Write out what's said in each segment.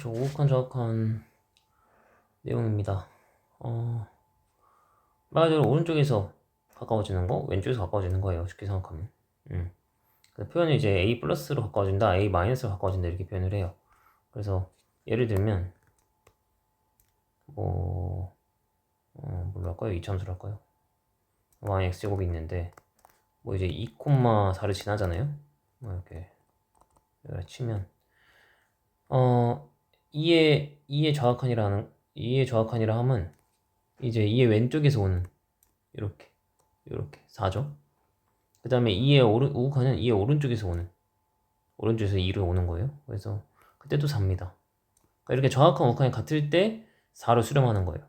그죠. 오곡한 정확한 내용입니다. 말 그대로 오른쪽에서 가까워지는 거, 왼쪽에서 가까워지는 거예요. 쉽게 생각하면. 그 표현을 이제 A 플러스로 가까워진다, A 마이너스로 가까워진다 이렇게 표현을 해요. 그래서 예를 들면 뭐 뭘로 할까요? 이차함수로 할까요? y x제곱이 있는데 뭐 이제 2,4를 지나잖아요. 뭐 이렇게 여기다 치면 2의 좌악한이라 하면 이제 2의 왼쪽에서 오는 이렇게 4죠. 그 다음에 2의 우극한은 2의 오른쪽에서 오른쪽에서 2로 오는 거예요. 그래서 그때도 4입니다. 그러니까 이렇게 좌악한 우극한이 같을 때 4로 수렴하는 거예요.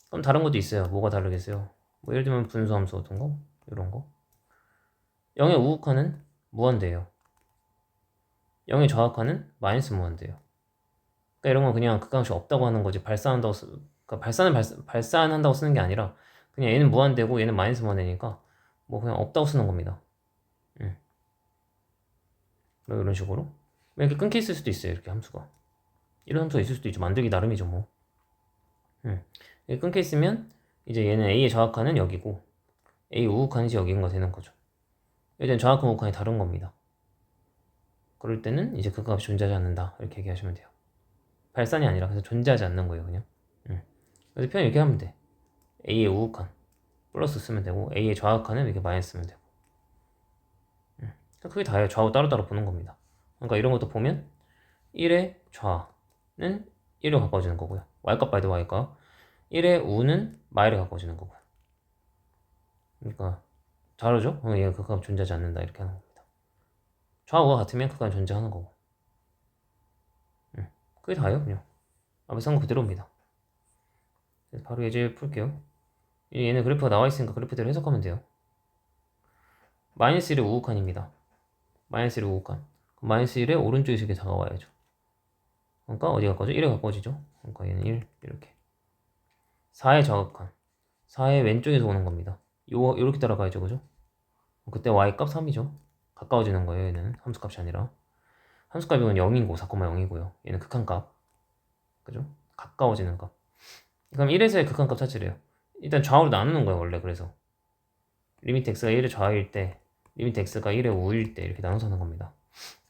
그럼 다른 것도 있어요. 뭐가 다르겠어요? 뭐 예를 들면 분수함수 같은 거, 이런 거. 0의 우극한은 무한대예요. 0의 좌악한은 마이너스 무한대예요. 그러니까 이런 건 그냥 극한값이 없다고 하는 거지. 그러니까 발산한다고 쓰는 게 아니라 그냥 얘는 무한대고 얘는 마이너스 무한대니까 뭐 그냥 없다고 쓰는 겁니다. 뭐 이런 식으로 이렇게 끊겨 있을 수도 있어요. 이렇게 함수가 이런 함수가 있을 수도 있죠. 만들기 나름이죠 뭐. 이렇게 끊겨 있으면 이제 얘는 A의 좌악한은 여기고 A 우극한이 여기인가 되는 거죠. 일단 좌악한 우극한이 다른 겁니다. 그럴 때는 이제 그 값이 존재하지 않는다 이렇게 얘기하시면 돼요. 발산이 아니라 그래서 존재하지 않는 거예요 그냥. 그래서 표현 이렇게 하면 돼. A의 우극한 플러스 쓰면 되고 A의 좌악한은 이렇게 마이너스 쓰면 되고. 그게 다예요. 좌우 따로따로 보는 겁니다. 그러니까 이런 것도 보면 1의 좌는 1로 가까워지는 거고요. y값 봐야 돼 y값. 1의 우는 마이로 가까워지는 거고요. 그러니까 다르죠? 얘가 그 값 존재하지 않는다 이렇게 하는 겁니다. 좌우가 같으면 그 값이 존재하는 거고. 그게 다예요 그냥. 앞에 쓴 거 그대로입니다. 바로 예제 풀게요. 얘는 그래프가 나와 있으니까 그래프대로 해석하면 돼요. 마이너스 1의 우극한입니다. 마이너스 1의 우극한. 마이너스 1의 오른쪽에서 이렇게 다가와야죠. 그러니까 어디 가까워져? 1에 가까워지죠. 그러니까 얘는 1 이렇게. 4의 좌극한. 4의 왼쪽에서 오는 겁니다. 요렇게 따라가야죠, 그죠? 그때 y값 3이죠. 가까워지는 거예요, 얘는. 함수값이 아니라. 함수값이 0이고 4,0이고요. 얘는 극한값. 그죠? 가까워지는 값. 그럼 1에서의 극한값 찾으래요. 일단 좌우로 나누는 거예요, 원래. 그래서 리미트 x가 1의 좌일 때, 리미트 x가 1의 우일 때 이렇게 나눠서 하는 겁니다.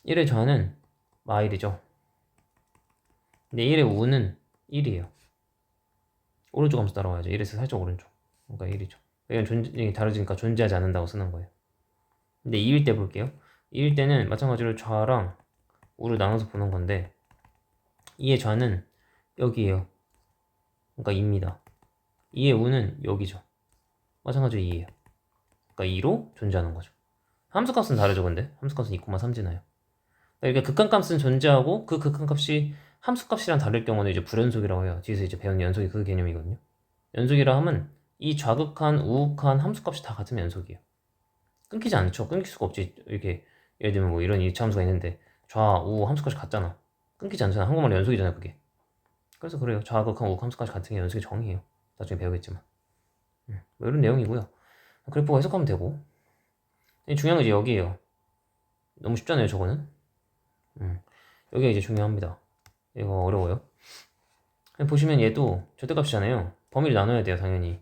1의 좌는 마일이죠. 근데 1의 우는 1이에요. 오른쪽 함수 따라와야죠. 1에서 살짝 오른쪽. 그러니까 1이죠. 이건 다르니까 존재하지 않는다고 쓰는 거예요. 근데 2일 때 볼게요. 2일 때는 마찬가지로 좌랑 우를 나눠서 보는 건데 2의 좌는 여기에요. 그러니까 2입니다. 2의 우는 여기죠. 마찬가지로 2에요. 그러니까 2로 존재하는 거죠. 함수값은 다르죠, 근데. 함수값은 2,3 지나요. 그러니까 극한값은 존재하고 그 극한값이 함수값이랑 다를 경우는 이제 불연속이라고 해요. 뒤에서 이제 배운 연속이 그 개념이거든요. 연속이라 하면 이 좌극한, 우극한 함수값이 다 같으면 연속이에요. 끊기지 않죠. 끊길 수가 없지. 이렇게 예를 들면 뭐 이런 이차함수가 있는데 좌, 우 함수값이 같잖아. 끊기지 않잖아. 한국말 연속이잖아요, 그게. 그래서 그래요. 좌극한, 우극 함수값이 같은 게 연속의 정의예요. 나중에 배우겠지만. 뭐 이런 내용이고요. 그래프 해석하면 되고. 중요한 건 이제 여기에요. 너무 쉽잖아요, 저거는. 여기가 이제 중요합니다. 이거 어려워요. 보시면 얘도 절대값이잖아요. 범위를 나눠야 돼요, 당연히.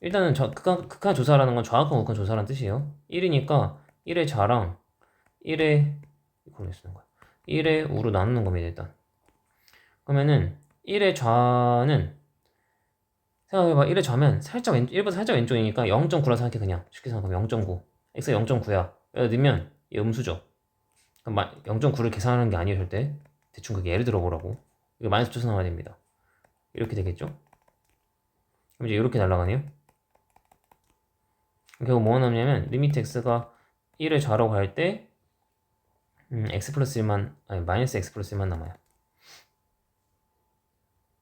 일단은 극한 조사라는 건 좌악한 우극한 조사라는 뜻이에요. 1이니까 1의 좌랑 1의 이걸로 쓰는 거야. 1의 우로 나누는 겁니다, 일단. 그러면은 1의 좌는 생각해봐. 1의 좌면 살짝 1보다 살짝 왼쪽이니까 0.9라 생각해. 그냥 쉽게 생각하면 0.9. x가 0.9야. 여기다 넣으면 얘 음수죠. 그럼 0.9를 계산하는 게 아니에요, 절대. 대충 그게 예를 들어보라고. 이거 마이너스 쳐서 나와야 됩니다. 이렇게 되겠죠? 그럼 이제 이렇게 날아가네요. 결국 뭐가 남냐면 리미트 x가 1을 좌로 갈 때 x 플러스 1만 아니 마이너스 x 플러스 1만 남아요.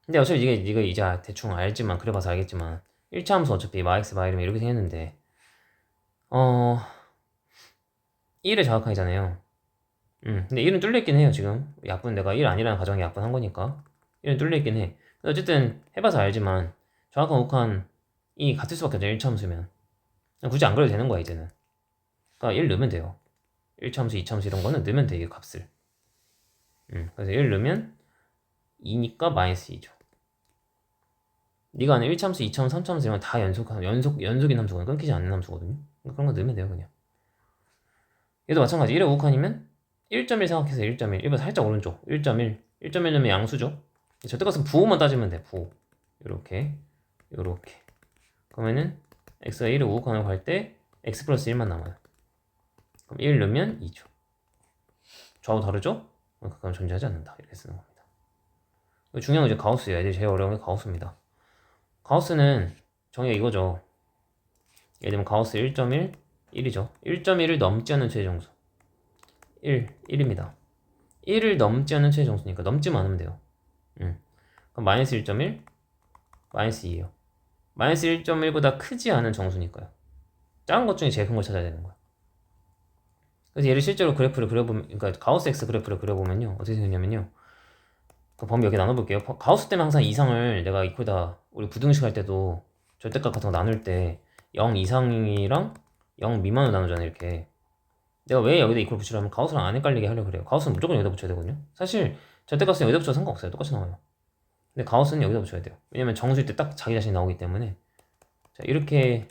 근데 어차피 이게 이제 대충 알지만 그래봐서 알겠지만 1차 함수 어차피 마x 마이르면 이렇게 생겼는데 1의 좌극한이잖아요. 근데 1은 뚫려있긴 해요 지금. 약분 내가 1 아니라는 가정에 약분한 거니까 1은 뚫려있긴 해. 근데 어쨌든 해봐서 알지만 좌극한 우극한이 같을 수밖에 없죠 1차 함수면. 굳이 안 그래도 되는 거야 이제는. 그러니까 1 넣으면 돼요. 1차 함수, 2차 함수 이런 거는 넣으면 돼, 이 값을. 그래서 1 넣으면 2니까 마이너스 2죠. 네가 아는 1참수, 2참수, 3참수 이런 거 다 연속인 함수거든요. 끊기지 않는 함수거든요. 그런 거 넣으면 돼요, 그냥. 얘도 마찬가지. 1의 우극한이면 1.1 생각해서 1.1. 1보다 살짝 오른쪽. 1.1. 1.1 넣으면 양수죠. 절대값은 부호만 따지면 돼, 부호. 요렇게. 그러면은 x가 1의 우극한으로 갈 때 x 플러스 1만 남아요. 그럼 1 넣으면 2죠. 좌우 다르죠? 그건 존재하지 않는다. 이렇게 쓰는 겁니다. 중요한 건 이제 가우스예요. 애들이 제일 어려운 게 가우스입니다. 가우스는 정의가 이거죠. 예를 들면 가우스 1.1, 1이죠. 1.1을 넘지 않는 최대정수. 1입니다. 1을 넘지 않는 최대정수니까 넘지만 않으면 돼요. 그럼 마이너스 1.1, 마이너스 2예요. 마이너스 1.1보다 크지 않은 정수니까요. 작은 것 중에 제일 큰 걸 찾아야 되는 거야. 그래서 얘를 실제로 그래프를 그려보면, 그러니까 가우스 X 그래프를 그려보면요. 어떻게 생겼냐면요. 그 범위 몇 개 나눠볼게요. 가우스 때문에 항상 이상을 내가 이코다 우리 부등식 할 때도 절대값 같은 거 나눌 때 0 이상이랑 0 미만으로 나누잖아요. 이렇게. 내가 왜 여기다 이퀄 붙이려면 가우스랑 안 헷갈리게 하려고 그래요. 가우스는 무조건 여기다 붙여야 되거든요. 사실 절대값은 여기다 붙여도 상관없어요. 똑같이 나와요. 근데 가우스는 여기다 붙여야 돼요. 왜냐면 정수일 때 딱 자기 자신이 나오기 때문에. 자, 이렇게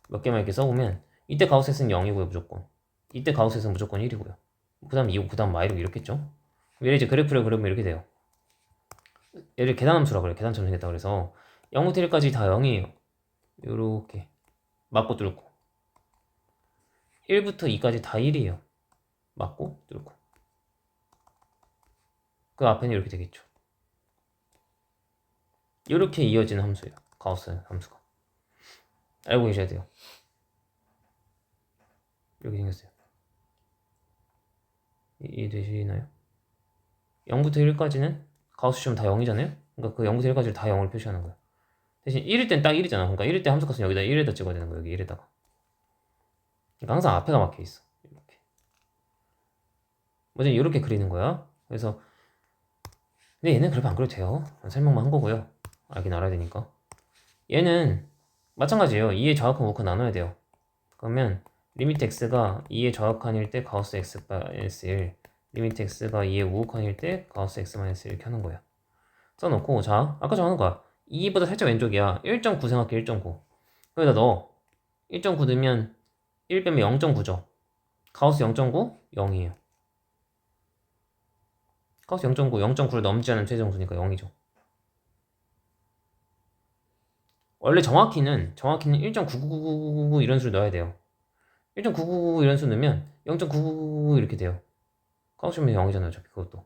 몇 개만 이렇게 써보면 이때 가우스 X는 0이고요. 무조건. 이때 가우스 X는 무조건 1이고요. 그 다음 2고 그 다음 마이르고 이렇겠죠. 얘를 이제 그래프를 그리면 이렇게 돼요. 얘를 계산함수라고 그래요. 계산처럼 생겼다 그래서 0부터 1까지 다 0이에요. 요렇게 맞고 뚫고 1부터 2까지 다 1이에요. 맞고 뚫고 그 앞에는 이렇게 되겠죠. 이렇게 이어지는 함수예요. 가우스 함수가. 알고 계셔야 돼요. 이렇게 생겼어요. 이해되시나요? 0부터 1까지는 가우스 시험 다 0이잖아요? 그러니까 그 0부터 1까지를 다 0을 표시하는 거예요. 대신 1일 땐 딱 1이잖아. 그러니까 1일 때 함수값은 여기다 1에다 찍어야 되는 거예요. 여기 1에다가. 그러니까 항상 앞에가 막혀 있어. 이렇게. 뭐지? 이렇게 그리는 거야. 그래서 근데 얘는 그렇게 안 그려도 돼요. 설명만 한 거고요. 알긴 알아야 되니까. 얘는 마찬가지예요. 2의 좌악한 우악한 나눠야 돼요. 그러면 리미트 x가 2의 좌악한일 때 가우스 x-1 리미트 x가 2의 우악한일 때 가우스 x-1 이렇게 하는 거야. 써놓고 자 아까 정하는 거야. 2보다 살짝 왼쪽이야. 1.9 생각해. 1.9 여기다 넣어. 1.9 넣으면 1 빼면 0.9죠. 가우스 0.9? 0이에요. 가우스 0.9, 0.9를 넘지 않은 최대정수니까 0이죠. 원래 정확히는 1.99999 이런 수를 넣어야 돼요. 1.999 이런 수 넣으면 0.999 이렇게 돼요. 가우스면 0이잖아요. 어차피 그것도.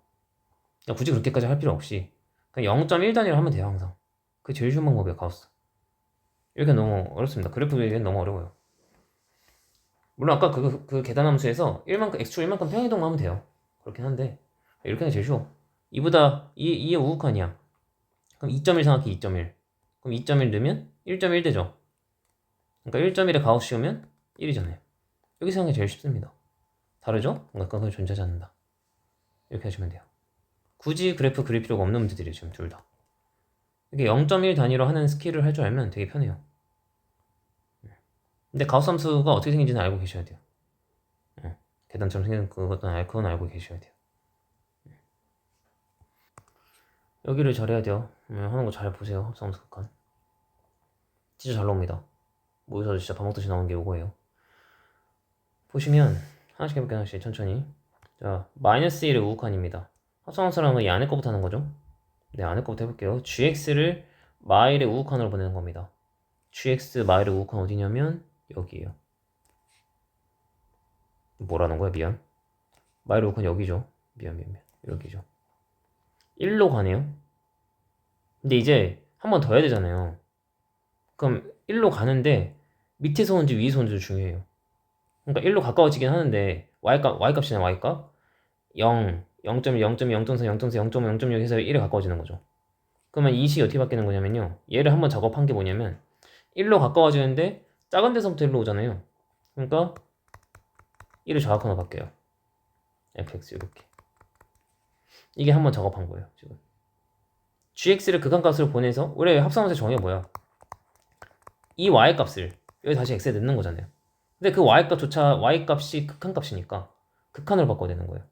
그러니까 굳이 그렇게까지 할 필요 없이 그냥 0.1 단위로 하면 돼요. 항상. 그게 제일 쉬운 방법이에요. 가우스. 이렇게 너무 어렵습니다. 그래프 그리기는 너무 어려워요. 물론 아까 그 계단 함수에서 1만큼 x축 1만큼 평이동만 하면 돼요. 그렇긴 한데 이렇게 하는 게 제일 쉬워. 2의 우극한이야. 그럼 2.1 생각해. 2.1 그럼 2.1 넣으면 1.1 되죠. 그러니까 1.1에 가우스 씌우면 1이잖아요. 여기 생각이 제일 쉽습니다. 다르죠? 그러니까 그건 존재하지 않는다. 이렇게 하시면 돼요. 굳이 그래프 그릴 필요가 없는 문제들이에요. 지금 둘 다. 이게 0.1 단위로 하는 스킬을 할 줄 알면 되게 편해요. 근데 가우스 함수가 어떻게 생긴지는 알고 계셔야 돼요. 계단처럼 생긴 그건 알고 계셔야 돼요. 여기를 잘해야 돼요. 하는 거 잘 보세요. 합성함수 극한. 진짜 잘 나옵니다. 모의사도 진짜 밥 먹듯이 나오는 게 요거예요. 보시면 하나씩 해볼게요. 하나씩 천천히. 자, 마이너스 1의 우극한입니다. 합성함수라는 건 이 안에 거부터 하는 거죠. 네, 안에 거부터 해볼게요. gx를 마일의 우극한으로 보내는 겁니다. gx 마일의 우극한 어디냐면 여기에요. 뭐라는 거야? 미안. 마일의 우극한 여기죠. 미안. 여기죠. 1로 가네요. 근데 이제 한 번 더 해야 되잖아요. 그럼 1로 가는데 밑에서 온지 위에서 온지 중요해요. 그러니까 1로 가까워지긴 하는데 y값이잖아요. y값 0, 0.1, 0.2, 0.4, 0.4, 0.5, 0.6 해서 1에 가까워지는 거죠. 그러면 이 식이 어떻게 바뀌는 거냐면요. 얘를 한번 작업한 게 뭐냐면 1로 가까워지는데 작은 데서부터 1로 오잖아요. 그러니까 1을 좌악으로 바뀌어요. fx 이렇게. 이게 한번 작업한 거예요. 지금 gx를 극한값으로 보내서 원래 합성함수의 정의가 뭐야? 이 y값을 여기 다시 x에 넣는 거잖아요. 근데 그 y값조차 y값이 극한값이니까 극한으로 바꿔야 되는 거예요.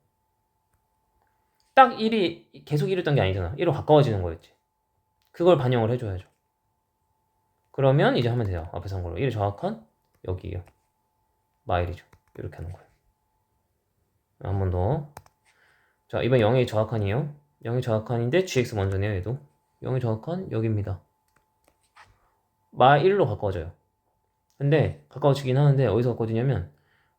딱 1이 계속 1이었던 게 아니잖아. 1로 가까워지는 거였지. 그걸 반영을 해줘야죠. 그러면 이제 하면 돼요. 앞에서 한 걸로 1이 정확한 여기요. 마일이죠. 이렇게 하는 거예요. 한 번 더. 자, 이번 0이 정확한이에요. 0이 정확한인데 gx 먼저네요. 얘도 0이 정확한 여기입니다. 마 1로 가까워져요. 근데 가까워지긴 하는데 어디서 가까워지냐면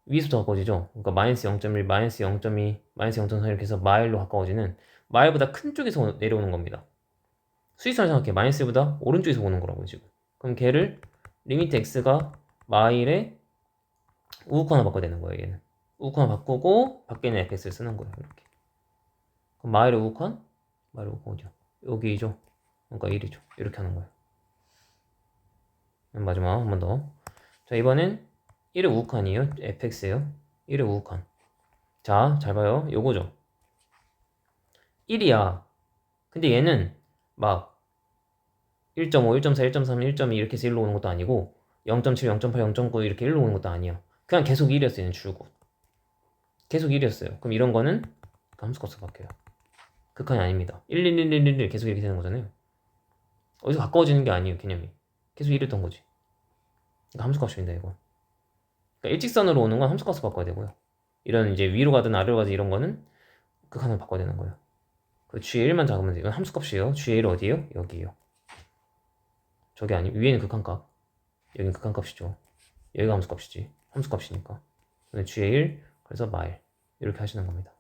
위에서부터 가까워지죠. 그러니까 마이너스 0.1, 마이너스 0.2, 마이너스 0.4 이렇게 해서 마일로 가까워지는 마일보다 큰 쪽에서 내려오는 겁니다. 수직선을 생각해. 마이너스보다 오른쪽에서 오는 거라고요 지금. 그럼 걔를 리미트 x가 마일에 우극 하나 바꿔야 되는 거예요. 얘는 우극 하나 바꾸고 밖에는 fx를 쓰는 거예요. 이렇게. 그럼 마일의 우극한? 마일의 우극 어디요? 여기죠. 그러니까 1이죠. 이렇게 하는 거예요. 마지막 한 번 더. 자, 이번엔 1의 우극한이에요. fx예요. 1의 우극한. 자, 잘 봐요. 요거죠. 1이야. 근데 얘는 막 1.5, 1.4, 1.3, 1.2 이렇게 해서 1로 오는 것도 아니고 0.7, 0.8, 0.9 이렇게 1로 오는 것도 아니야. 그냥 계속 1이었어요. 얘는 줄곧. 계속 1이었어요. 그럼 이런 거는 함수값으로 바뀌어요. 극한이 아닙니다. 1, 1, 1, 1, 1 계속 이렇게 되는 거잖아요. 어디서 가까워지는 게 아니에요. 개념이. 계속 1이었던 거지. 그러니까 함수값입니다. 이거. 그러니까 일직선으로 오는 건 함수값으로 바꿔야 되고요. 이런 이제 위로 가든 아래로 가든 이런 거는 극한을 바꿔야 되는 거예요. 그 G1만 잡으면 돼요. 이건 함수값이에요. G1 어디에요? 여기에요. 저게 아니 위에는 극한값, 여기는 극한값이죠. 여기가 함수값이지. 함수값이니까. G1 그래서 마일 이렇게 하시는 겁니다.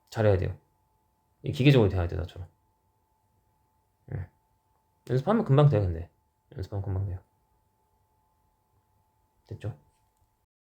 잘해야 돼요. 이 기계적으로 돼야 돼 나처럼. 연습하면 금방 돼요. 근데 연습하면 금방 돼요. 됐죠?